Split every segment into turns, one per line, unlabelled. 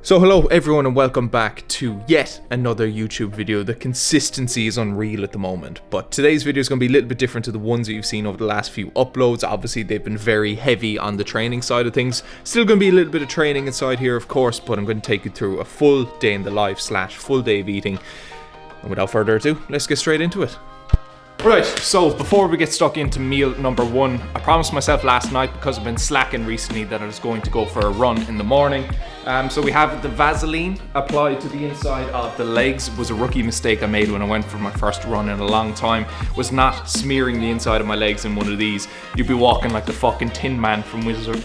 So hello everyone and welcome back to yet another YouTube video. The consistency is unreal at the moment, but today's video is going to be a little bit different to the ones that you've seen over the last few uploads. Obviously they've been very heavy on the training side of things. Still going to be a little bit of training inside here of course, but I'm going to take you through a full day in the life / full day of eating. And without further ado, let's get straight into it. Right, so before we get stuck into meal number one, I promised myself last night, because I've been slacking recently, that I was going to go for a run in the morning. So we have the Vaseline applied to the inside of the legs. It was a rookie mistake I made when I went for my first run in a long time, was not smearing the inside of my legs in one of these. You'd be walking like the fucking Tin Man from Wizard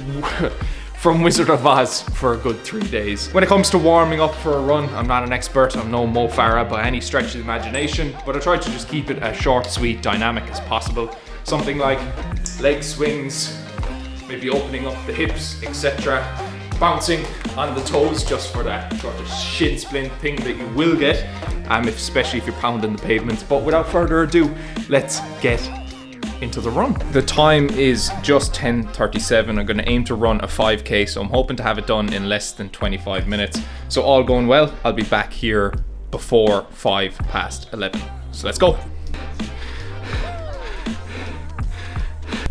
of Oz for a good 3 days. When it comes to warming up for a run, I'm not an expert, I'm no Mo Farah by any stretch of the imagination, but I try to just keep it as short, sweet, dynamic as possible. Something like leg swings, maybe opening up the hips, etc. Bouncing on the toes just for that sort of shin splint thing that you will get, especially if you're pounding the pavements. But without further ado, let's get into the run. The time is just 10:37. I'm going to aim to run a 5k, so I'm hoping to have it done in less than 25 minutes. So all going well, I'll be back here before 11:05. So let's go.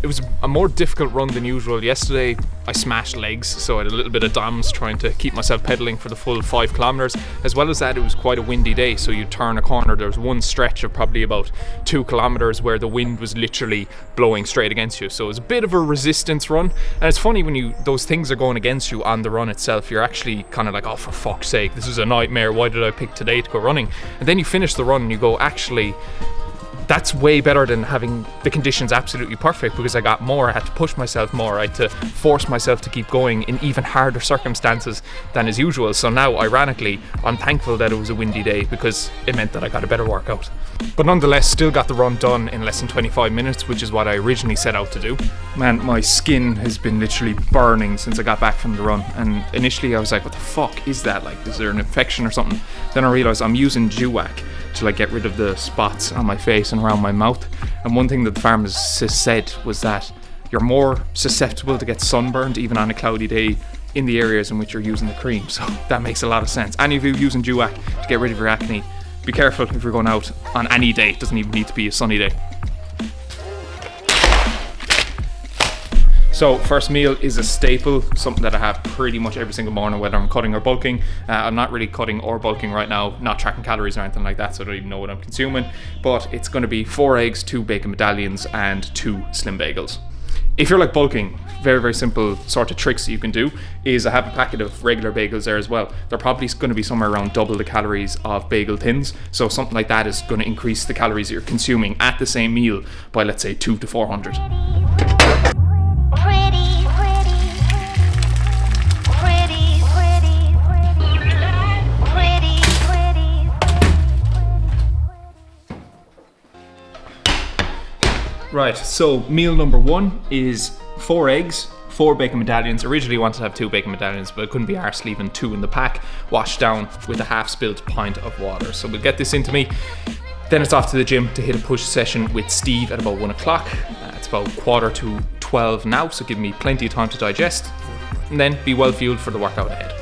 It was a more difficult run than usual. Yesterday I smashed legs, so I had a little bit of DOMS trying to keep myself pedaling for the full 5 kilometers. As well as that, it was quite a windy day, so you turn a corner, there was one stretch of probably about 2 kilometers where the wind was literally blowing straight against you. So it was a bit of a resistance run, and it's funny when those things are going against you on the run itself, you're actually kind of like, oh for fuck's sake, this is a nightmare, why did I pick today to go running? And then you finish the run and you go, actually, that's way better than having the conditions absolutely perfect, because I got more, I had to push myself more, I had to force myself to keep going in even harder circumstances than as usual. So now, ironically, I'm thankful that it was a windy day, because it meant that I got a better workout. But nonetheless, still got the run done in less than 25 minutes, which is what I originally set out to do. Man, my skin has been literally burning since I got back from the run, and initially I was like, what the fuck is that? Like, is there an infection or something? Then I realized I'm using Duac to like get rid of the spots on my face and around my mouth. And one thing that the pharmacist said was that you're more susceptible to get sunburned even on a cloudy day in the areas in which you're using the cream. So that makes a lot of sense. Any of you using Duac to get rid of your acne, be careful if you're going out on any day. It doesn't even need to be a sunny day. So first meal is a staple, something that I have pretty much every single morning, whether I'm cutting or bulking. I'm not really cutting or bulking right now, not tracking calories or anything like that, so I don't even know what I'm consuming. But it's going to be 4 eggs, 2 bacon medallions, and 2 slim bagels. If you're like bulking, very, very simple sort of tricks that you can do is I have a packet of regular bagels there as well. They're probably going to be somewhere around double the calories of bagel thins. So something like that is going to increase the calories that you're consuming at the same meal by, let's say, 200 to 400. Right, so meal number one is 4 eggs, 4 bacon medallions. Originally I wanted to have 2 bacon medallions, but I couldn't be arsed leaving 2 in the pack, washed down with a half spilled pint of water. So we'll get this into me. Then it's off to the gym to hit a push session with Steve at about 1 o'clock. It's about 11:45 now, so give me plenty of time to digest, and then be well fueled for the workout ahead.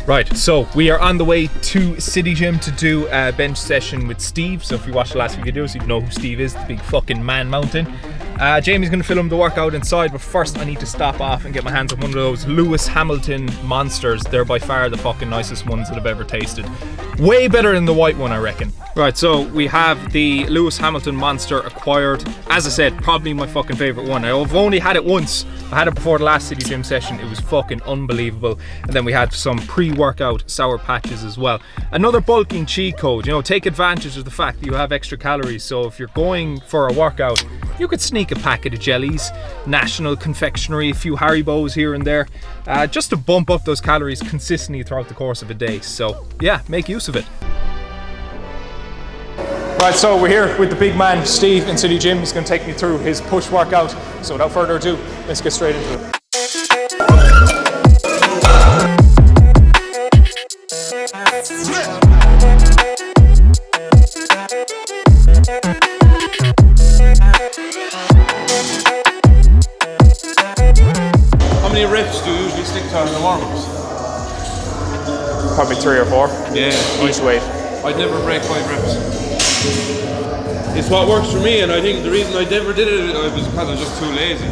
Right, so we are on the way to City Gym to do a bench session with Steve. So if you watched the last few videos, you know who Steve is, the big fucking man mountain. Jamie's gonna film the workout inside, but first I need to stop off and get my hands on one of those Lewis Hamilton monsters. They're by far the fucking nicest ones that I've ever tasted. Way better than the white one, I reckon. Right, so we have the Lewis Hamilton Monster acquired. As I said, probably my fucking favorite one. I've only had it once. I had it before the last City Gym session. It was fucking unbelievable. And then we had some pre-workout Sour Patches as well. Another bulking cheat code. You know, take advantage of the fact that you have extra calories. So if you're going for a workout, you could sneak a packet of jellies, National Confectionery, a few Haribos here and there, just to bump up those calories consistently throughout the course of a day. So yeah, make use of it. Right, so we're here with the big man, Steve, in City Gym. He's going to take me through his push workout. So without further ado, let's get straight into it.
many reps do you usually stick to in the warm-ups?
Probably 3 or 4.
Yeah.
Each weight.
I'd never break 5 reps. It's what works for me, and I think the reason I never did it was because I was just too lazy.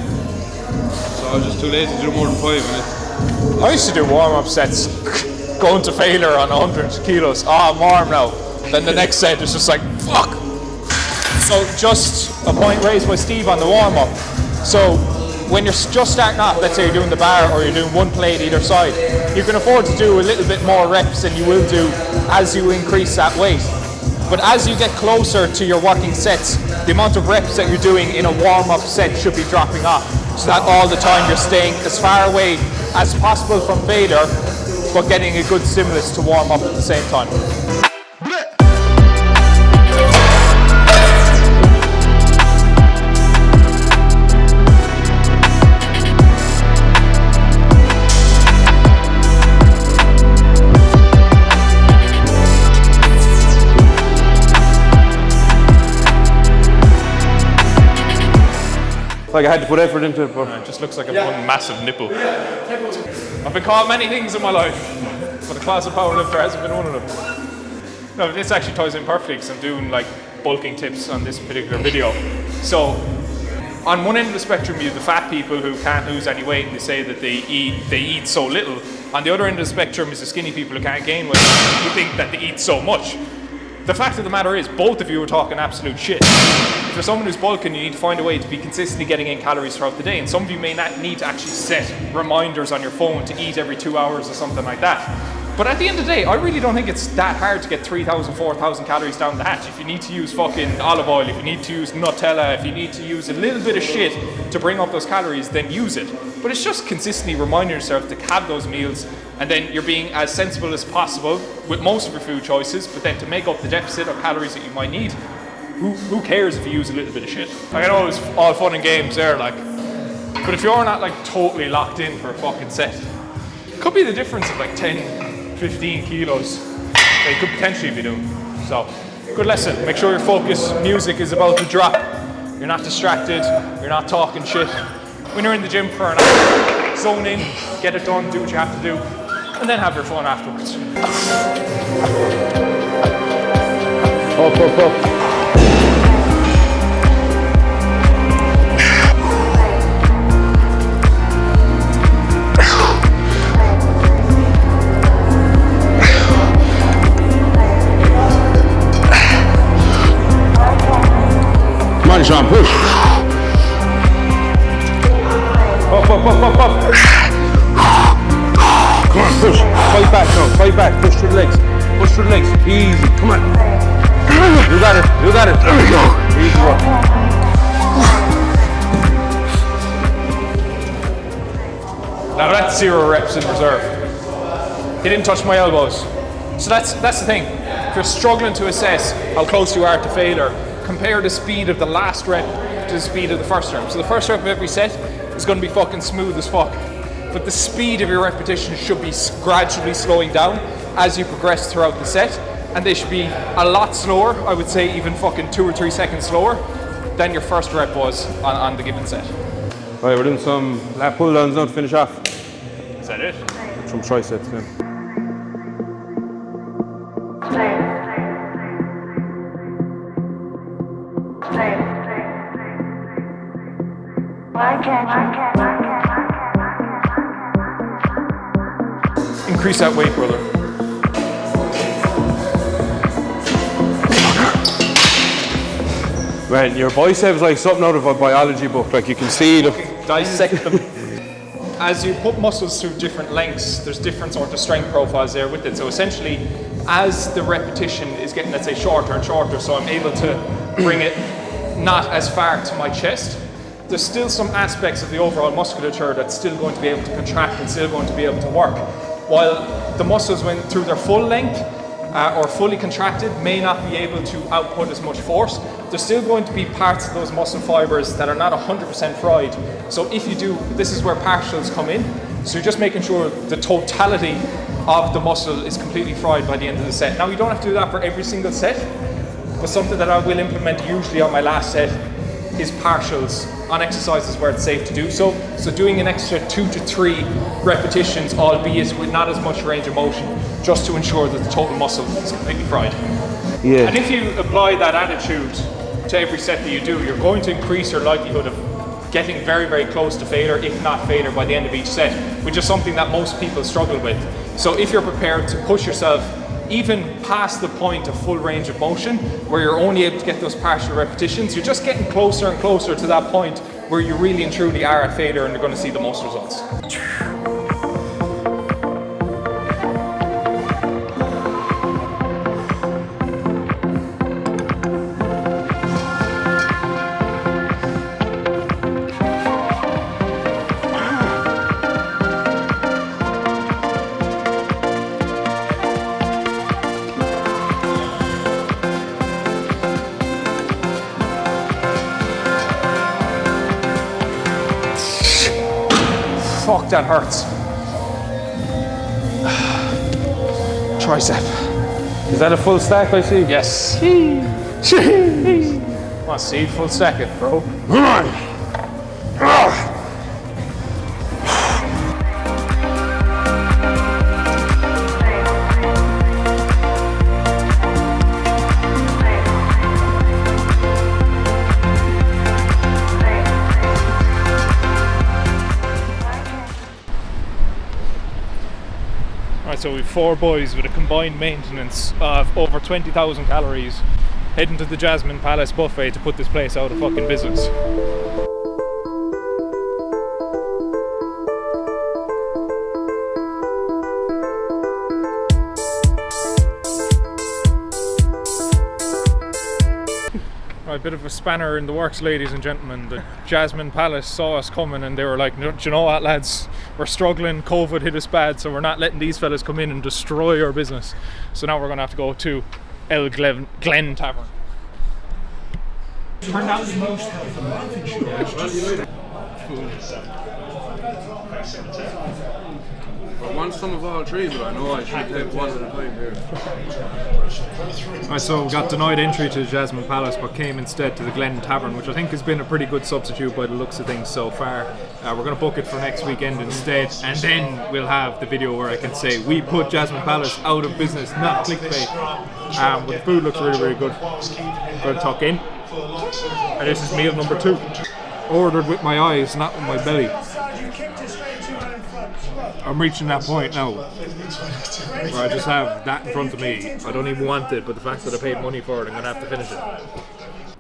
So I was just too lazy to do more than 5 minutes.
I used to do warm-up sets going to failure on 100 kilos. I'm warm now. Then the next set is just like, fuck! So just a point raised by Steve on the warm-up. So when you're just starting off, let's say you're doing the bar or you're doing one plate either side, you can afford to do a little bit more reps than you will do as you increase that weight. But as you get closer to your working sets, the amount of reps that you're doing in a warm-up set should be dropping off. So that all the time you're staying as far away as possible from failure, but getting a good stimulus to warm up at the same time.
Like I had to put effort into it, but
It just looks like one massive nipple. I've been called many things in my life, but a closet powerlifter hasn't been one of them. No, this actually ties in perfectly because I'm doing like bulking tips on this particular video. So on one end of the spectrum, you have the fat people who can't lose any weight and they say that they eat so little. On the other end of the spectrum is the skinny people who can't gain weight who think that they eat so much. The fact of the matter is, both of you are talking absolute shit. If you're someone who's bulking, you need to find a way to be consistently getting in calories throughout the day, and some of you may not need to actually set reminders on your phone to eat every 2 hours or something like that. But at the end of the day, I really don't think it's that hard to get 3,000, 4,000 calories down the hatch. If you need to use fucking olive oil, if you need to use Nutella, if you need to use a little bit of shit to bring up those calories, then use it. But it's just consistently reminding yourself to have those meals, and then you're being as sensible as possible with most of your food choices, but then to make up the deficit of calories that you might need, who cares if you use a little bit of shit? I know it's all fun and games there, like, but if you're not like totally locked in for a fucking set, it could be the difference of like 10, 15 kilos that you could potentially be doing. So, good lesson. Make sure your focus music is about to drop. You're not distracted, you're not talking shit. When you're in the gym for an hour, zone in, get it done, do what you have to do, and then have your fun afterwards.
up. Come on, Sean, push. Up. Come on, push. Fight back now, fight back. Push through the legs. Push through the legs. Easy, come on. You got it. There we go. Easy work.
Now that's 0 reps in reserve. He didn't touch my elbows. So that's the thing. If you're struggling to assess how close you are to failure, compare the speed of the last rep to the speed of the first rep. So the first rep of every set is going to be fucking smooth as fuck. But the speed of your repetitions should be gradually slowing down as you progress throughout the set. And they should be a lot slower, I would say even fucking 2 or 3 seconds slower than your first rep was on the given set.
Right, we're doing some lat pull downs now to finish off.
Is that it?
Some triceps, yeah.
Increase that weight, brother.
Man, your biceps like something out of a biology book. Like you can see the
Dissect them. As you put muscles through different lengths, there's different sort of strength profiles there with it. So essentially, as the repetition is getting, let's say, shorter and shorter, so I'm able to bring it not as far to my chest, there's still some aspects of the overall musculature that's still going to be able to contract and still going to be able to work. While the muscles, when through their full length or fully contracted, may not be able to output as much force, there's still going to be parts of those muscle fibers that are not 100% fried. So if you do, this is where partials come in. So you're just making sure the totality of the muscle is completely fried by the end of the set. Now you don't have to do that for every single set, but something that I will implement usually on my last set his partials on exercises where it's safe to do so. So doing an extra 2 to 3 repetitions, albeit with not as much range of motion, just to ensure that the total muscle is completely fried.
Yeah.
And if you apply that attitude to every set that you do, you're going to increase your likelihood of getting very, very close to failure, if not failure, by the end of each set, which is something that most people struggle with. So if you're prepared to push yourself even past the point of full range of motion, where you're only able to get those partial repetitions, you're just getting closer and closer to that point where you really and truly are at failure and you're going to see the most results. Fuck, that hurts. Tricep.
Is that a full stack I see?
Yes. Come on, Steve, full stack it, bro. Alright, so we've 4 boys with a combined maintenance of over 20,000 calories heading to the Jasmine Palace buffet to put this place out of fucking business. Right, bit of a spanner in the works, ladies and gentlemen. The Jasmine Palace saw us coming and they were like, do you know what, lads? We're struggling, COVID hit us bad, so we're not letting these fellas come in and destroy our business. So now we're going to have to go to Glen Tavern.
Turned out the most health and life insurance.
I want some of all 3, but I know I should take one at a time here.
Right, so we got denied entry to Jasmine Palace, but came instead to the Glen Tavern, which I think has been a pretty good substitute by the looks of things so far. We're going to book it for next weekend instead, and then we'll have the video where I can say we put Jasmine Palace out of business, not clickbait. But the food looks really, really good. Got to tuck in. And this is meal number 2. Ordered with my eyes, not with my belly. I'm reaching that point now where I just have that in front of me. I don't even want it, but the fact that I paid money for it, I'm going to have to finish it.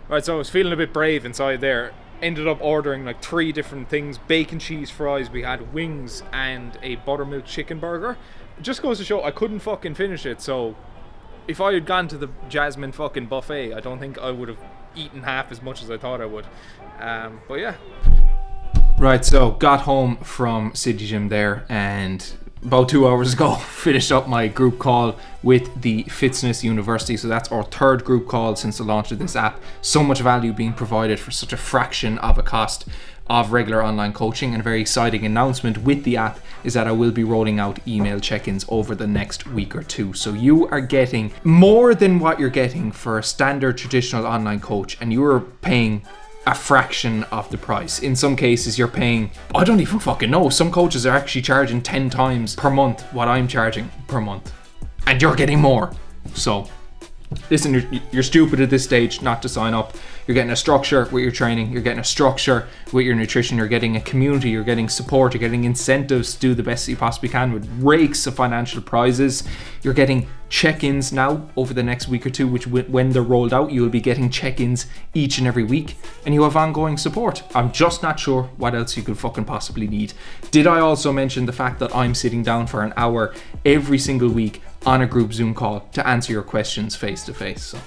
Right, so I was feeling a bit brave inside there. Ended up ordering like 3 different things. Bacon cheese fries, we had wings and a buttermilk chicken burger. It just goes to show I couldn't fucking finish it, so if I had gone to the Jasmine fucking buffet, I don't think I would have eaten half as much as I thought I would. But yeah. Right, so got home from City Gym there and about 2 hours ago finished up my group call with the Fitness University. So that's our 3rd group call since the launch of this app. So much value being provided for such a fraction of a cost of regular online coaching, and a very exciting announcement with the app is that I will be rolling out email check-ins over the next week or 2. So you are getting more than what you're getting for a standard traditional online coach, and you are paying a fraction of the price. In some cases you're paying, I don't even fucking know, some coaches are actually charging 10 times per month what I'm charging per month, and you're getting more. So listen, you're stupid at this stage not to sign up. You're getting a structure with your training, you're getting a structure with your nutrition, you're getting a community, you're getting support, you're getting incentives to do the best that you possibly can with rakes of financial prizes. You're getting check-ins now over the next week or 2, which when they're rolled out, you'll be getting check-ins each and every week, and you have ongoing support. I'm just not sure what else you could fucking possibly need. Did I also mention the fact that I'm sitting down for an hour every single week on a group Zoom call to answer your questions face to face? So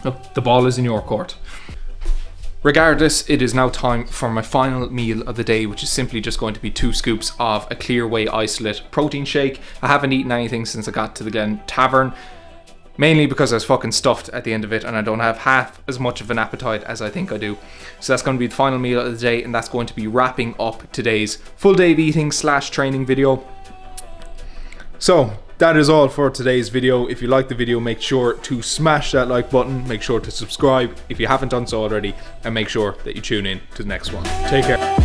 look, the ball is in your court. Regardless, it is now time for my final meal of the day, which is simply just going to be 2 scoops of a Clear Whey Isolate protein shake. I haven't eaten anything since I got to the Glen Tavern, mainly because I was fucking stuffed at the end of it and I don't have half as much of an appetite as I think I do. So that's going to be the final meal of the day, and that's going to be wrapping up today's full day of eating / training video. So
that is all for today's video. If you like the video, make sure to smash that like button, make sure to subscribe if you haven't done so already, and make sure that you tune in to the next one. Take care.